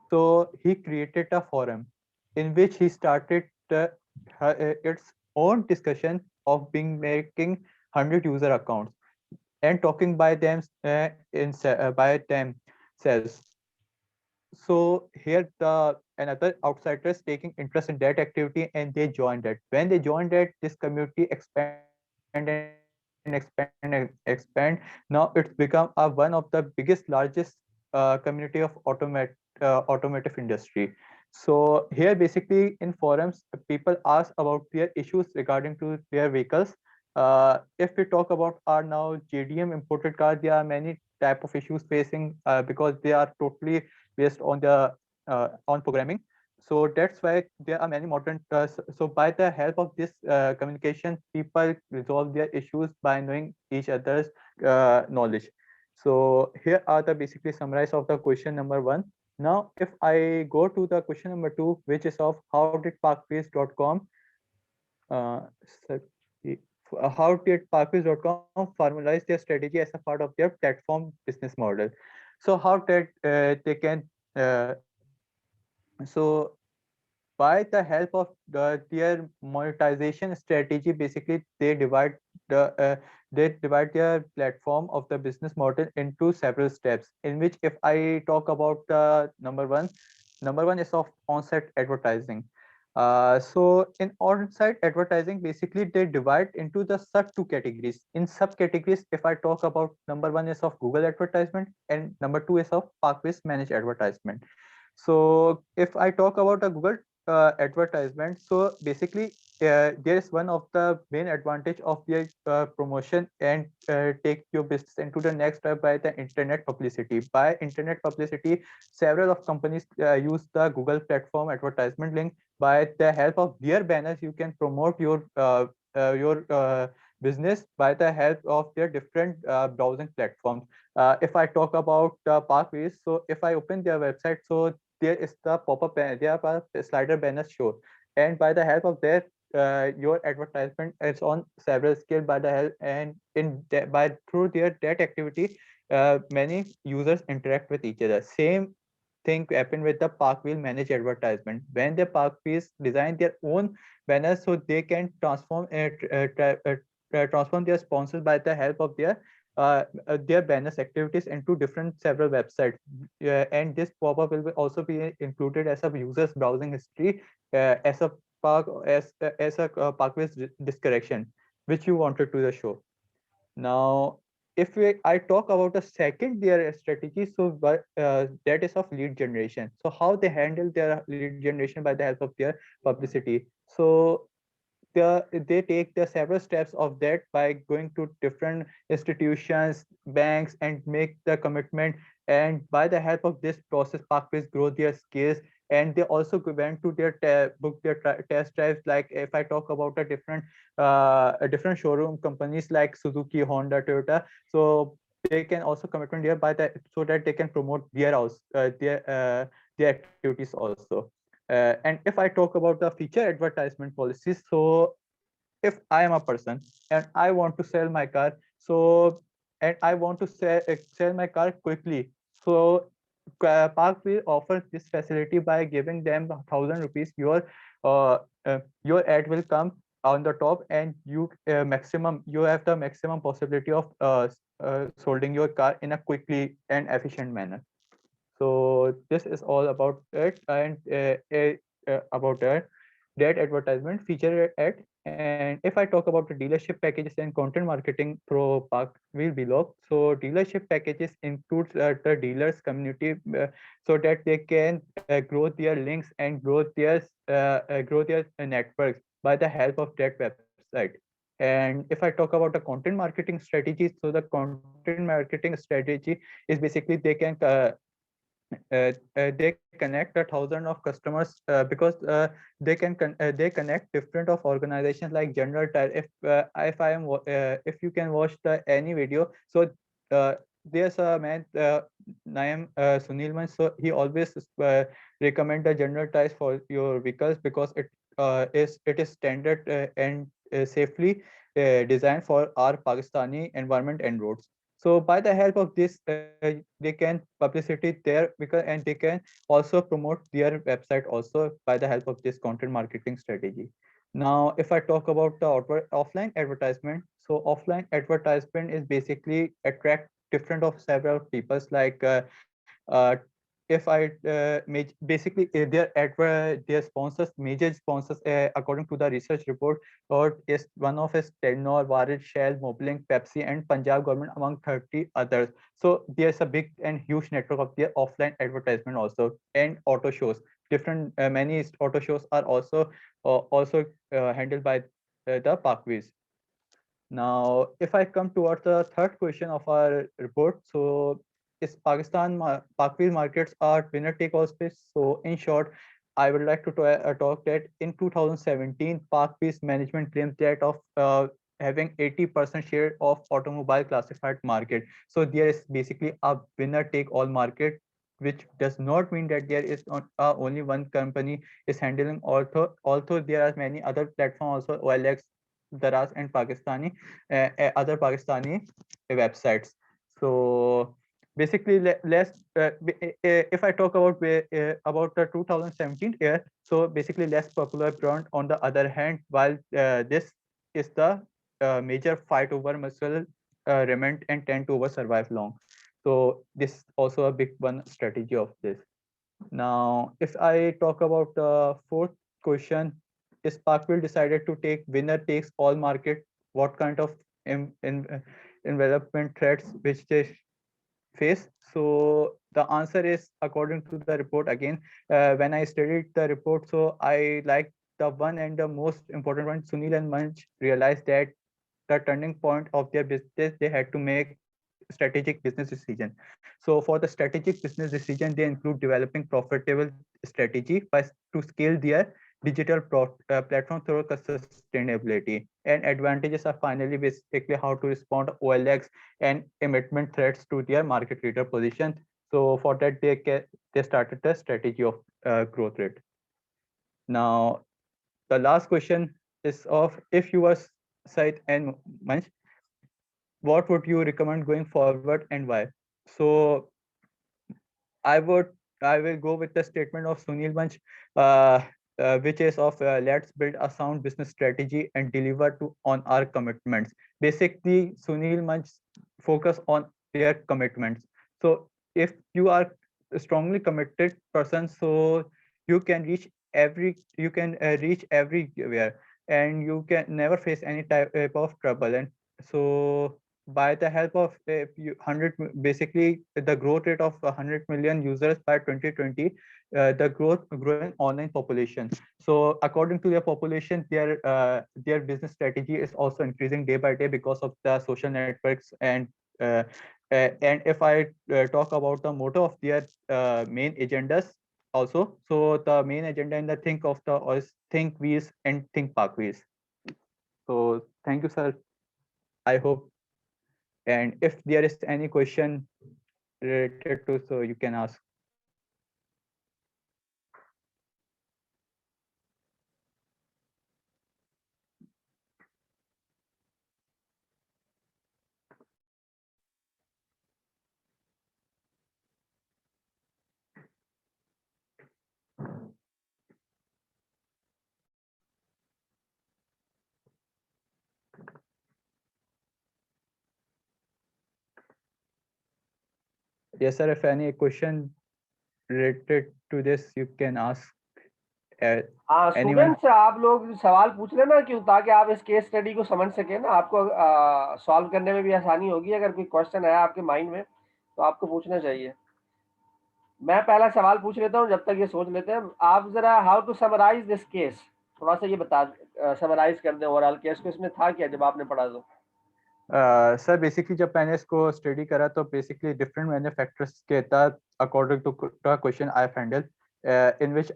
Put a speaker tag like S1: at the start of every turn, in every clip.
S1: So he created a forum in which he started its own discussion of being making 100 user accounts and talking by them by themselves. So here the another outsiders taking interest in that activity and they joined that. When they joined that, this community expand. Now it's become one of the biggest, largest community of automotive industry. So here basically in forums, people ask about their issues regarding to their vehicles. If we talk about our now JDM imported cars, there are many type of issues facing because they are totally based on the on programming. So that's why there are many modern so by the help of this communication, people resolve their issues by knowing each other's knowledge. So here are the basically summarize of the question number one. Now if I go to the question number two, which is of how did parkways.com uh, so- how did parkways.com formalize their strategy as a part of their platform business model? So how that they can so by the help of their monetization strategy, basically they divide their platform of the business model into several steps, in which if I talk about the number one is of on-site advertising. So in on-site advertising, basically they divide into the sub two categories. In subcategories, if I talk about, number one is of Google advertisement and number two is of Parkways managed advertisement. So if I talk about a Google advertisement, so basically there is one of the main advantage of their promotion and take your business into the next step by the internet publicity. By internet publicity, several of companies use the Google platform advertisement link. By the help of their banners, you can promote your business by the help of their different browsing platforms. If I talk about Parkways, so if I open their website, so there is the pop-up there are slider banners show, and by the help of that your advertisement is on several scale by the help and by through their that activity many users interact with each other. Same thing happen with the Parkwheel managed advertisement. When the Parkways design their own banners, so they can transform their sponsors by the help of their banners activities into different several websites. And this pop-up will also be included as a user's browsing history as a Parkways discorrection, which you wanted to the show. Now, if I talk about the second their strategy, so that is of lead generation. So how they handle their lead generation by the help of their publicity. So they take the several steps of that by going to different institutions, banks, and make the commitment. And by the help of this process, Parkways grow their skills. And they also went to their book their test drives. Like if I talk about a different showroom companies like Suzuki, Honda, Toyota, so they can also commitment here by that so that they can promote their activities also. And if I talk about the feature advertisement policies, so if I am a person and I want to sell my car, so and I want to sell my car quickly, so Parkway offers this facility by giving them 1,000 rupees. Uh, your ad will come on the top, and you have the maximum possibility of solding your car in a quickly and efficient manner. So this is all about it, and about that advertisement feature ad. And if I talk about the dealership packages and content marketing pro Park Wheel Vlog, so dealership packages includes the dealers community so that they can grow their links and grow their networks by the help of that website. And if I talk about the content marketing strategies, so the content marketing strategy is basically they connect 1,000 of customers because they connect different of organizations like General Tire. If you can watch the any video, so there's a man Naim Sunilman, so he always recommend the General Tires for your vehicles because it is standard and safely designed for our Pakistani environment and roads. So by the help of this, they can publicity there because and they can also promote their website also by the help of this content marketing strategy. Now, if I talk about the offline advertisement, so offline advertisement is basically attract different of several peoples like uh, if I basically their sponsors, major sponsors, according to the research report, or is one of is Telenor, Warid, Shell, Moblink, Pepsi, and Punjab government among 30 others. So there's a big and huge network of their offline advertisement also, and auto shows. Different many auto shows are also handled by the Parkways. Now, if I come towards the third question of our report, so is Parkville markets are winner take all space? So in short, I would like to talk that in 2017, Parkville's management claims that of having 80% share of automobile classified market. So there is basically a winner take all market, which does not mean that there is not only one company is handling. Although there are many other platforms also, OLX, Daraz, and other Pakistani websites. So basically, if I talk about the 2017 year, so basically less popular brand. On the other hand, while this is the major fight over muscle remained and tend to over survive long. So this also a big one strategy of this. Now, if I talk about the fourth question, is Parkville decided to take winner takes all market? What kind of envelopment threats which they face? So the answer is according to the report again. When I studied the report, so I like the one and the most important one. Sunil and Manch realized that the turning point of their business, they had to make strategic business decision. So for the strategic business decision, they include developing profitable strategy to scale their digital platform through sustainability. And advantages are finally basically how to respond to OLX and emitment threats to their market leader position. So for that, they started the strategy of growth rate. Now, the last question is of if you were Said and Manch, what would you recommend going forward and why? So I would I will go with the statement of Sunil Vanch, uh, which is of let's build a sound business strategy and deliver to on our commitments. Basically, Sunil Vanch focus on their commitments. So if you are a strongly committed person, so you can reach everywhere, and you can never face any type of trouble. And so by the help of 100, basically the growth rate of 100 million users by 2020, the growing online population. So according to their population, their business strategy is also increasing day by day because of the social networks. Uh, and if I talk about the motto of their main agendas also, so the main agenda in the think of the is think ways and think parkways. So thank you, sir. I hope, and if there is any question related to, so you can ask. Yes, sir. If any question related to this, you can ask uh,
S2: हाँ,
S1: anyone.
S2: Students आप लोग सवाल पूछ लेना, क्यों, ताकि आप इस केस स्टडी को समझ सकें ना, आपको सॉल्व करने में भी आसानी होगी। अगर कोई क्वेश्चन है आपके माइंड में तो आपको पूछना चाहिए। मैं पहला सवाल पूछ लेता हूँ, जब तक ये सोच लेते हैं। आप जरा how to summarise this case, थोड़ा सा ये बता, समराइज कर दें ओवरऑल केस को, इसमें था क्या जब आपने पढ़ा तो?
S1: सर बेसिकली जब मैंने इसको स्टडी करा तो बेसिकली डिफरेंट मैंने फैक्टर्स के तहत according to question I handle in which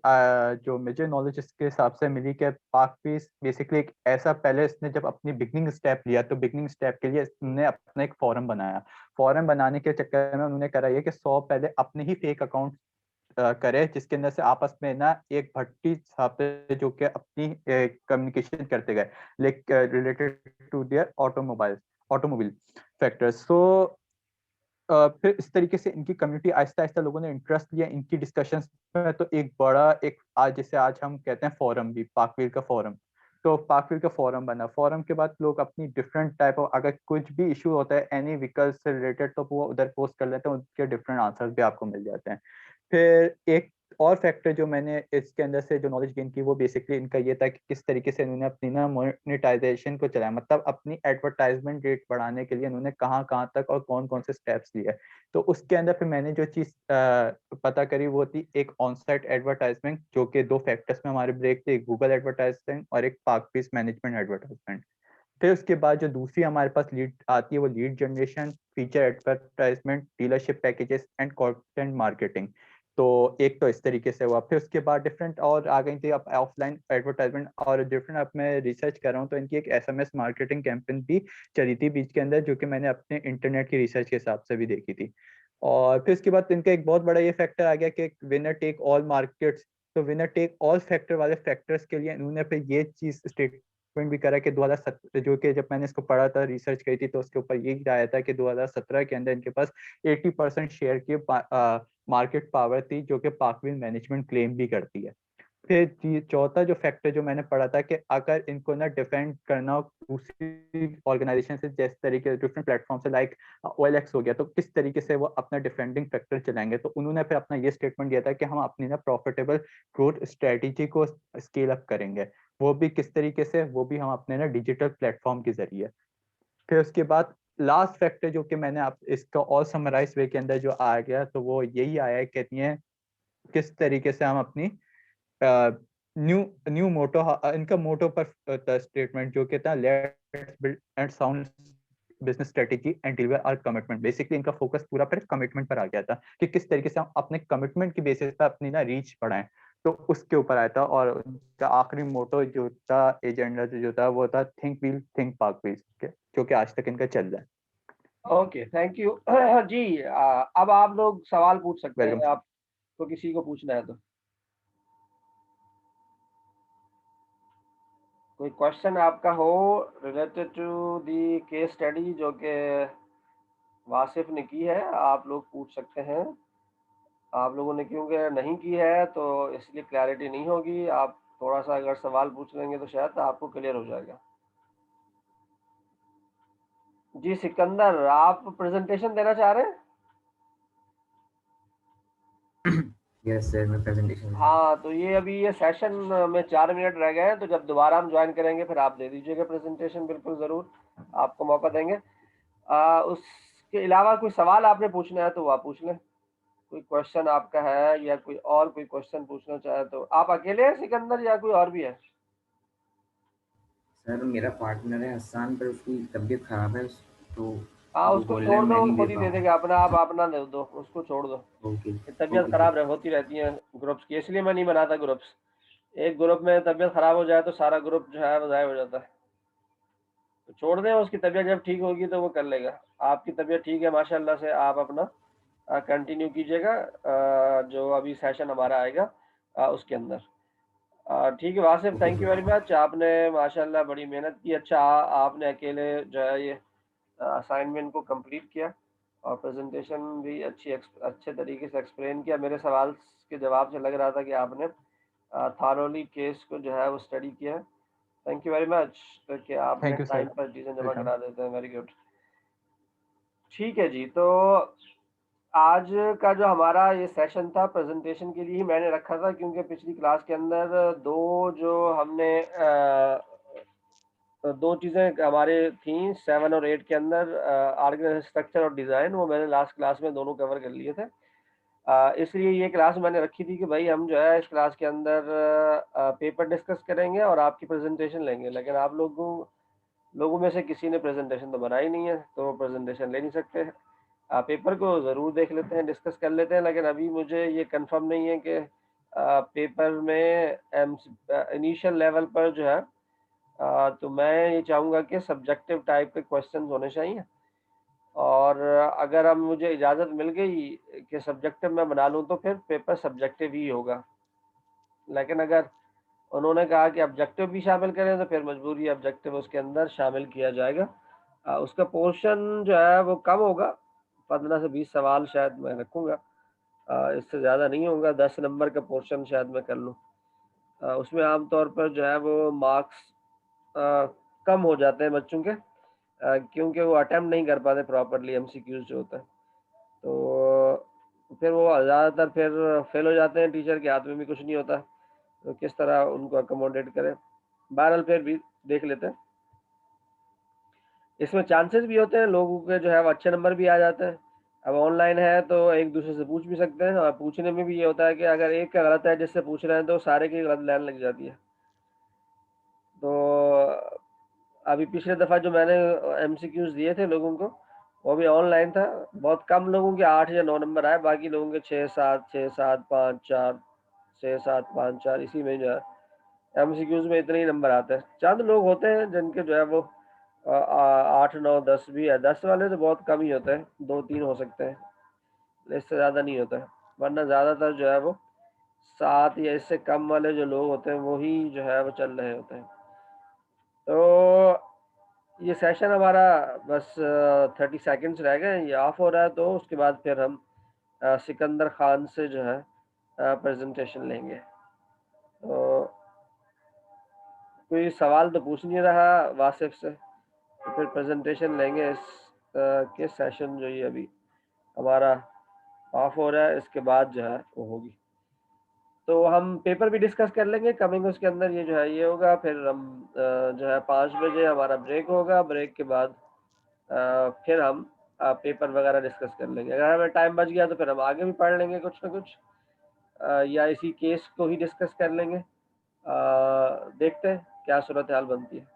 S1: जो मुझे नॉलेज इसके हिसाब से मिली कि पाक पीस बेसिकली एक ऐसा, पहले इसने जब अपनी बिगनिंग स्टेप लिया तो बिगनिंग स्टेप के लिए इसने अपना एक फॉरम बनाया। फॉरम बनाने के चक्कर में उन्होंने करा ये कि 100 पहले अपने ही फेक अकाउंट करे, जिसके अंदर से आपस में ना एक भट्टी हिसाब से जो कि अपनी कम्युनिकेशन करते गए related to their automobile factors. So फिर इस तरीके से इनकी कम्युनिटी आहिस्ता आहिस्ता लोगों ने इंटरेस्ट लिया इनकी डिस्कशंस में, तो एक बड़ा एक आज जैसे आज हम कहते हैं फोरम, भी पाकवील का फोरम, तो पाकवील का फोरम बना। फोरम के बाद लोग अपनी डिफरेंट टाइप ऑफ, अगर कुछ भी इशू होता है एनी व्हीकल से रिलेटेड, तो वो उधर पोस्ट कर लेते हैं, उनके डिफरेंट आंसर्स भी आपको मिल जाते हैं। फिर एक और फैक्टर जो मैंने इसके अंदर से जो नॉलेज गेन की, वो बेसिकली इनका ये था कि किस तरीके से इन्होंने अपनी ना मोनेटाइजेशन को चलाया, मतलब अपनी एडवर्टाइजमेंट रेट बढ़ाने के लिए इन्होंने कहाँ कहाँ तक और कौन कौन से स्टेप्स लिए। तो उसके अंदर फिर मैंने जो चीज पता करी वो थी एक ऑन साइट एडवर्टाइजमेंट, जो कि दो फैक्टर्स में हमारे ब्रेक थे, एक गूगल एडवर्टाइजमेंट और एक पार्क पीस मैनेजमेंट एडवर्टाइजमेंट। फिर उसके बाद जो दूसरी हमारे पास लीड आती है वो lead generation, feature advertisement, dealership packages and content marketing. तो एक तो इस तरीके से हुआ। फिर उसके बाद डिफरेंट और आ गई थी अब ऑफलाइन एडवर्टाइजमेंट और डिफरेंट। अब मैं रिसर्च कर रहा हूँ तो इनकी एक एसएमएस मार्केटिंग कैंपेन भी चली थी बीच के अंदर, जो कि मैंने अपने इंटरनेट की रिसर्च के हिसाब से भी देखी थी। और फिर उसके बाद इनका एक बहुत बड़ा ये फैक्टर आ गया कि विनर टेक ऑल मार्केट्स। तो विनर टेक ऑल फैक्टर वाले फैक्टर्स के लिए इन्होंने फिर ये चीज स्टेटमेंट भी करा कि 2017, जो कि जब मैंने इसको पढ़ा था रिसर्च करी थी, तो उसके ऊपर यही आया था कि 2017 के अंदर इनके पास 80% शेयर की मार्केट पावर थी, जो कि पाकविल मैनेजमेंट क्लेम भी करती है। फिर चौथा जो फैक्टर जो मैंने पढ़ा था कि अगर इनको ना डिफेंड करना हो दूसरी ऑर्गेनाइजेशन से, जैसे तरीके डिफरेंट प्लेटफॉर्म से लाइक OLX हो गया, तो किस तरीके से वो अपना डिफेंडिंग फैक्टर चलाएंगे। तो उन्होंने फिर अपना ये स्टेटमेंट दिया था कि हम अपनी ना प्रॉफिटेबल ग्रोथ स्ट्रेटेजी को स्केल अप करेंगे, वो भी किस तरीके से, वो भी हम अपने ना डिजिटल प्लेटफॉर्म के जरिए। फिर उसके बाद लास्ट फैक्टर जो कि मैंने आप इसका और समराइज वे के अंदर जो आ गया, तो वो यही आया है, कहती है किस तरीके से हम अपनी न्यू न्यू मोटो, इनका मोटो पर स्टेटमेंट जो कहता है let's build and sound business strategy and deliver our commitment. Basically इनका फोकस पूरा फिर कमिटमेंट पर आ गया था कि किस तरीके से हम अपने कमिटमेंट की बेसिस पर अपनी ना रीच बढ़ाएं, तो उसके ऊपर आया था। और उनका आखिरी मोटो जो था, एजेंडा जो था, वो था think wheel think park wheel, जो कि आज तक इनका चल रहा है।
S2: Okay, thank you. जी, अब आप लोग सवाल पूछ सकते
S1: वेलकम।
S2: हैं, आपको किसी को पूछना है तो। कोई क्वेश्चन आपका हो related to the case study जो कि वासिफ ने की है, आप लोग पूछ सकते हैं। आप लोगों ने क्योंकि नहीं की है तो इसलिए क्लैरिटी नहीं होगी। आप थोड़ा सा अगर सवाल पूछ लेंगे तो शायद आपको क्लियर हो जाएगा। जी सिकंदर, आप प्रेजेंटेशन देना चाह रहे हैं?
S3: यस सर, मैं प्रेजेंटेशन।
S2: हाँ, तो ये अभी ये सेशन में 4 मिनट रह गए हैं, तो जब दोबारा हम ज्वाइन करेंगे फिर आप दे दीजिएगा प्रेजेंटेशन, बिल्कुल ज़रूर आपको मौका देंगे। उसके अलावा कोई सवाल आपने पूछना है तो आप पूछ लें। कोई क्वेश्चन आपका है या कोई और कोई क्वेश्चन पूछना चाहे तो। आप अकेले हैं सिकंदर या कोई और भी है?
S3: सर मेरा पार्टनर है हसन, पर उसकी तबीयत खराब है, तो
S2: हाँ,
S3: वो
S2: उसको
S3: बोल रहा है
S2: छोड़ दो,
S3: मैं
S2: वो
S3: नहीं दे
S2: खुद ही दे
S3: पाऊंगा।
S2: देगा अपना। आप अपना दे दो, उसको छोड़ दो।
S3: ओके
S2: ये तबीयत
S3: ओके
S2: खराब
S3: सर।
S2: होती रहती है ग्रुप्स की, इसलिए मैं नहीं बनाता ग्रुप्स। एक ग्रुप में तबीयत खराब हो जाए तो सारा ग्रुप जो है वो ज़ाया हो जाता है। तो छोड़ दें, उसकी तबीयत जब ठीक होगी तो वो कर लेगा। आपकी तबीयत ठीक है माशाल्लाह से, आप अपना कंटिन्यू कीजिएगा जो अभी सेशन हमारा आएगा उसके अंदर। ठीक है Wasif,
S3: okay
S2: thank you very
S3: sir.
S2: Much. आपने माशाल्लाह बड़ी मेहनत की। अच्छा, आपने अकेले जो है ये असाइनमेंट को कंप्लीट किया और प्रेजेंटेशन भी अच्छे तरीके से एक्सप्लेन किया। मेरे सवाल के जवाब से लग रहा था कि आपने थारोली केस को जो है वो स्टडी किया है। थैंक यू वेरी मच कि आपने
S1: थैंक यू
S2: टाइम
S1: सर।
S2: पर चीज़ें जमा
S1: वेलकम।
S2: करा देते हैं। Very good. ठीक है जी, तो आज का जो हमारा ये सेशन था प्रेजेंटेशन के लिए ही मैंने रखा था, क्योंकि पिछली क्लास के अंदर जो हमने दो चीज़ें हमारे थी 7 और 8 के अंदर, ऑर्गेनाइजेशन स्ट्रक्चर और डिज़ाइन, वो मैंने लास्ट क्लास में दोनों कवर कर लिए थे। इसलिए ये क्लास मैंने रखी थी कि भाई हम जो है इस क्लास के अंदर पेपर डिस्कस करेंगे और आपकी प्रेजेंटेशन लेंगे। लेकिन आप लोगों में से किसी ने प्रेजेंटेशन तो बनाई नहीं है, तो प्रेजेंटेशन ले नहीं सकते। पेपर को ज़रूर देख लेते हैं, डिस्कस कर लेते हैं, लेकिन अभी मुझे ये कंफर्म नहीं है कि पेपर में इनिशियल लेवल पर जो है तो मैं ये चाहूँगा कि सब्जेक्टिव टाइप के क्वेश्चंस होने चाहिए। और अगर अब मुझे इजाज़त मिल गई कि सब्जेक्टिव मैं बना लूँ तो फिर पेपर सब्जेक्टिव ही होगा। लेकिन अगर उन्होंने कहा कि ऑब्जेक्टिव भी शामिल करें तो फिर मजबूरी ऑब्जेक्टिव उसके अंदर शामिल किया जाएगा। उसका पोर्शन जो है वो कम होगा, 15 से 20 सवाल शायद मैं रखूँगा, इससे ज़्यादा नहीं होगा। 10 नंबर का पोर्शन शायद मैं कर लूँ। उसमें आमतौर पर जो है वो मार्क्स कम हो जाते हैं बच्चों के, क्योंकि वो अटेम्प्ट नहीं कर पाते प्रॉपरली एमसीक्यूज़ जो होता है। तो फिर वो ज़्यादातर फिर फेल हो जाते हैं, टीचर के हाथ में भी कुछ नहीं होता, तो किस तरह उनको अकोमोडेट करें। बहरहाल फिर भी देख लेते हैं। इसमें चांसेस भी होते हैं लोगों के जो है वो अच्छे नंबर भी आ जाते हैं। अब ऑनलाइन है तो एक दूसरे से पूछ भी सकते हैं, और पूछने में भी ये होता है कि अगर एक का गलत है जिससे पूछ रहे हैं तो सारे की गलत लाइन लग जाती है। तो अभी पिछले दफ़ा जो मैंने एमसीक्यूज़ दिए थे लोगों को, वो भी ऑनलाइन था। बहुत कम लोगों के 8 या 9 नंबर आए, बाकी लोगों के 6-7, 6-7, 5-4, 6-7, 5-4, इसी में जो है एमसीक्यूज़ में इतने ही नंबर आते हैं। चंद लोग होते हैं जिनके जो है वो 8, 9, 10 भी है। 10 वाले तो बहुत कम ही होते हैं, 2-3 हो सकते हैं, इससे ज़्यादा नहीं होता है। वरना ज़्यादातर जो है वो 7 या इससे कम वाले जो लोग होते हैं, वो ही जो है वो चल रहे होते हैं। तो ये सेशन हमारा बस 30 सेकंड्स रह गए, ये ऑफ हो रहा है, तो उसके बाद फिर हम सिकंदर खान से जो है प्रेजेंटेशन लेंगे। तो कोई सवाल तो पूछ नहीं रहा वासिफ से, तो फिर प्रेजेंटेशन लेंगे इस के सेशन जो ये अभी हमारा ऑफ हो रहा है, इसके बाद जो है वो होगी। तो हम पेपर भी डिस्कस कर लेंगे कमिंग, उसके अंदर ये जो है ये होगा। फिर हम जो है 5 बजे हमारा ब्रेक होगा, ब्रेक के बाद फिर हम पेपर वगैरह डिस्कस कर लेंगे। अगर हमें टाइम बच गया तो फिर हम आगे भी पढ़ लेंगे कुछ ना कुछ, या इसी केस को ही डिस्कस कर लेंगे। देखते हैं क्या सूरत हाल बनती है।